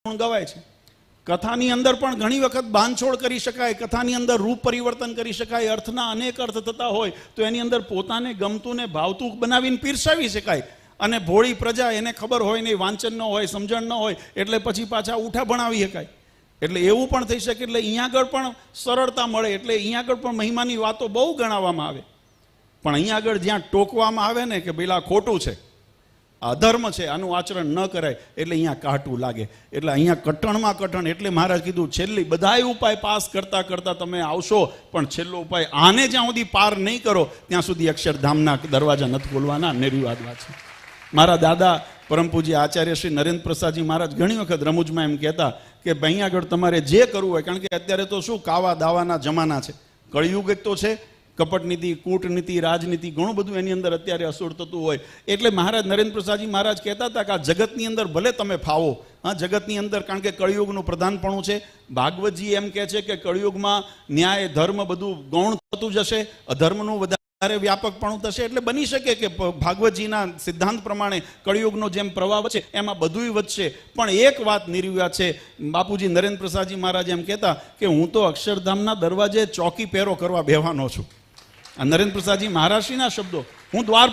ગવાય છે। કથાની અંદર પણ ઘણી વખત બાંધછોડ કરી શકાય, કથાની અંદર રૂપ પરિવર્તન કરી શકાય, અર્થના અનેક અર્થ થતા હોય તો એની અંદર પોતાને ગમતું ને ભાવતું બનાવીને પીરસાવી શકાય। અને ભોળી પ્રજા એને ખબર હોય નહીં, વાંચન ન હોય, સમજણ ન હોય, એટલે પછી પાછા ઉઠા ભણાવી શકાય। એટલે એવું પણ થઈ શકે। એટલે અહીંયા આગળ પણ સરળતા મળે, એટલે અહીંયા આગળ પણ મહિમાની વાતો બહુ ગણાવવામાં આવે। પણ અહીંયા આગળ જ્યાં ટોકવામાં આવે ને કે પેલા ખોટું છે, અધર્મ છે, આનું આચરણ ન કરાય, એટલે અહીંયા કાટું લાગે। એટલે અહીંયા કટણમાં કટણ। એટલે મહારાજ કીધું છેલ્લી બધાય ઉપાય પાસ કરતા કરતા તમે આવશો, પણ છેલ્લો ઉપાય આને જ્યાં સુધી પાર નહીં કરો ત્યાં સુધી અક્ષરધામના દરવાજા નથી ખોલવાના। નિર્વિવાદ વાત છે। મારા દાદા પરમ પૂજ્ય આચાર્ય શ્રી નરેન્દ્ર પ્રસાદજી મહારાજ ઘણી વખત રમૂજમાં એમ કહેતા કે અહીં આગળ તમારે જે કરવું હોય, કારણ કે અત્યારે તો શું કાવા દાવાના જમાના છે, કળિયુગ એક તો છે, કપટનીતિ, કૂટનીતિ, રાજનીતિ, ઘણું બધું એની અંદર અત્યારે અસુર થતું હોય। એટલે મહારાજ નરેન્દ્ર પ્રસાદજી મહારાજ કહેતા હતા કે આ જગતની અંદર ભલે તમે ફાવો, હા, જગતની અંદર, કારણ કે કળિયુગનું પ્રધાનપણું છે। ભાગવતજી એમ કહે છે કે કળિયુગમાં ન્યાય ધર્મ બધું ગૌણ થતું જશે, અધર્મનું વધારે વ્યાપકપણું થશે। એટલે બની શકે કે ભાગવતજીના સિદ્ધાંત પ્રમાણે કળિયુગનો જેમ પ્રવાહ છે એમાં બધુંય વધશે। પણ એક વાત નિર્વિવાદ છે, બાપુજી નરેન્દ્ર પ્રસાદજી મહારાજ એમ કહેતા કે હું તો અક્ષરધામના દરવાજે ચોકી પહેરો કરવા બેહવાનો છું। આ નરેન્દ્ર પ્રસાદજી મહારાજશ્રીના શબ્દો। હું દ્વાર